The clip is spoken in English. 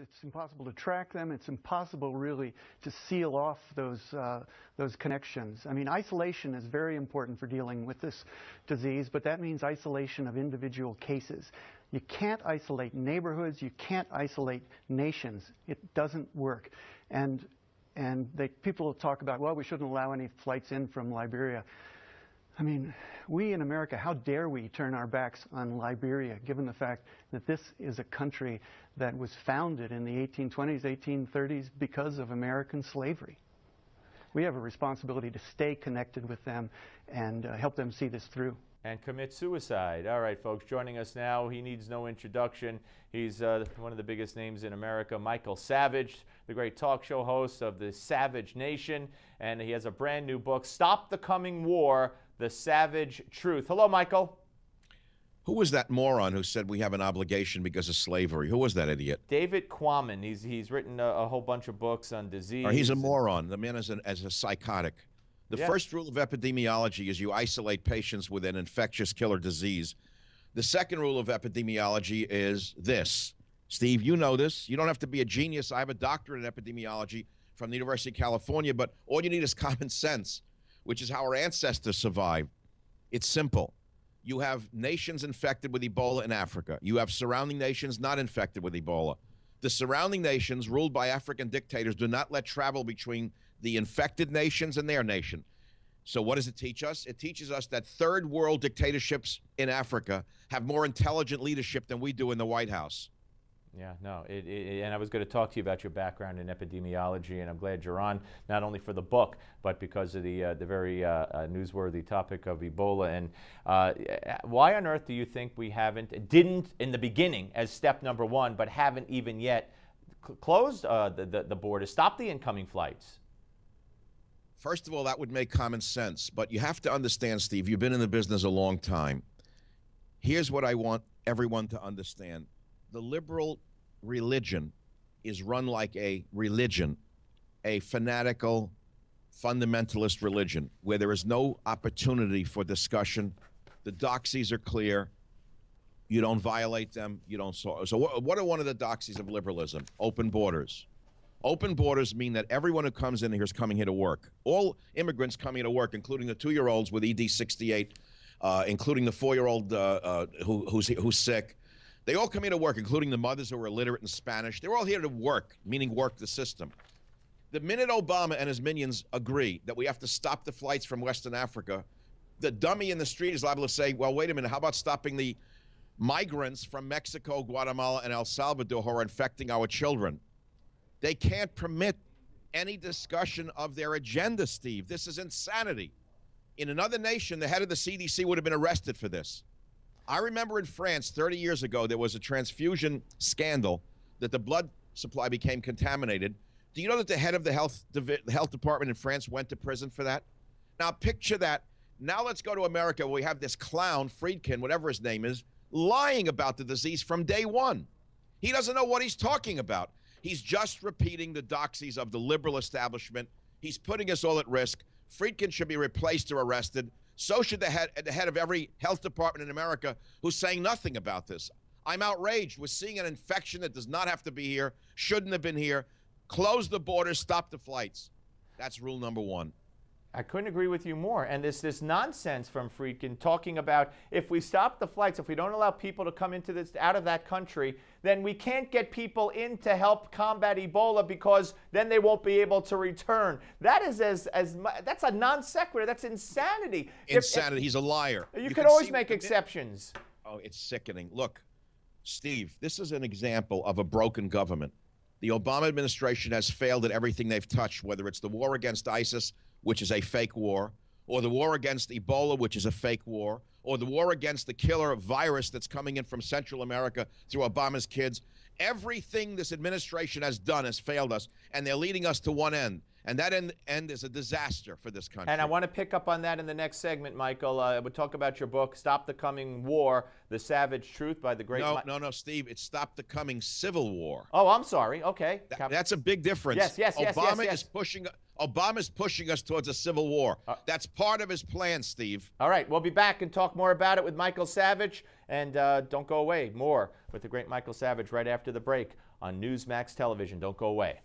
It's impossible to track them. It's impossible really to seal off those connections. I mean, isolation is very important for dealing with this disease, but that means isolation of individual cases. You can't isolate neighborhoods. You can't isolate nations. It doesn't work. And people talk about, well, we shouldn't allow any flights in from Liberia. I mean, we in America, how dare we turn our backs on Liberia, given the fact that this is a country that was founded in the 1820s, 1830s because of American slavery. We have a responsibility to stay connected with them and help them see this through. And commit suicide. All right, folks, joining us now, he needs no introduction. He's one of the biggest names in America, Michael Savage, the great talk show host of the Savage Nation, and he has a brand new book, Stop the Coming War, The Savage Truth. Hello, Michael. Who was that moron who said we have an obligation because of slavery? Who was that idiot? David Quammen. He's written a whole bunch of books on disease. He's a moron. The man is a psychotic. The first rule of epidemiology is you isolate patients with an infectious killer disease. The second rule of epidemiology is this. Steve, you know this. You don't have to be a genius. I have a doctorate in epidemiology from the University of California, but all you need is common sense, which is how our ancestors survived. It's simple. You have nations infected with Ebola in Africa. You have surrounding nations not infected with Ebola. The surrounding nations, ruled by African dictators, do not let travel between the infected nations and their nation. So what does it teach us? It teaches us that third world dictatorships in Africa have more intelligent leadership than we do in the White House. Yeah, no, and I was going to talk to you about your background in epidemiology, and I'm glad you're on, not only for the book, but because of the very newsworthy topic of Ebola. And why on earth do you think we didn't in the beginning as step number one, but haven't even yet closed the border, stopped the incoming flights? First of all, that would make common sense, but you have to understand, Steve, you've been in the business a long time. Here's what I want everyone to understand. The liberal religion is run like a religion, a fanatical, fundamentalist religion, where there is no opportunity for discussion. The doxies are clear. You don't violate them. You don't. So what are one of the doxies of liberalism? Open borders. Open borders mean that everyone who comes in here is coming here to work. All immigrants coming here to work, including the 2-year-olds with ED 68, including the 4-year-old who's sick. They all come here to work, including the mothers who are illiterate in Spanish. They're all here to work, meaning work the system. The minute Obama and his minions agree that we have to stop the flights from Western Africa, the dummy in the street is liable to say, well, wait a minute, how about stopping the migrants from Mexico, Guatemala, and El Salvador who are infecting our children? They can't permit any discussion of their agenda, Steve. This is insanity. In another nation, the head of the CDC would have been arrested for this. I remember in France 30 years ago, there was a transfusion scandal that the blood supply became contaminated. Do you know that the head of the health department in France went to prison for that? Now picture that. Now let's go to America where we have this clown, Friedkin, whatever his name is, lying about the disease from day one. He doesn't know what he's talking about. He's just repeating the doxies of the liberal establishment. He's putting us all at risk. Friedkin should be replaced or arrested. So should the head of every health department in America who's saying nothing about this. I'm outraged. We're seeing an infection that does not have to be here, shouldn't have been here. Close the borders, stop the flights. That's rule number one. I couldn't agree with you more. And this nonsense from Friedkin talking about if we stop the flights, if we don't allow people to come into out of that country, then we can't get people in to help combat Ebola because then they won't be able to return. That is that's a non sequitur. That's insanity. Insanity. He's a liar. You can always make exceptions. Oh, it's sickening. Look, Steve, this is an example of a broken government. The Obama administration has failed at everything they've touched, whether it's the war against ISIS, which is a fake war, or the war against Ebola, which is a fake war, or the war against the killer virus that's coming in from Central America through Obama's kids. Everything this administration has done has failed us, and they're leading us to one end. And that end is a disaster for this country. And I want to pick up on that in the next segment, Michael. We'll talk about your book, Stop the Coming War, The Savage Truth by the great... No, Steve. It's Stop the Coming Civil War. Oh, I'm sorry. Okay. That's a big difference. Yes. Obama's pushing us towards a civil war. That's part of his plan, Steve. All right. We'll be back and talk more about it with Michael Savage. And don't go away. More with the great Michael Savage right after the break on Newsmax television. Don't go away.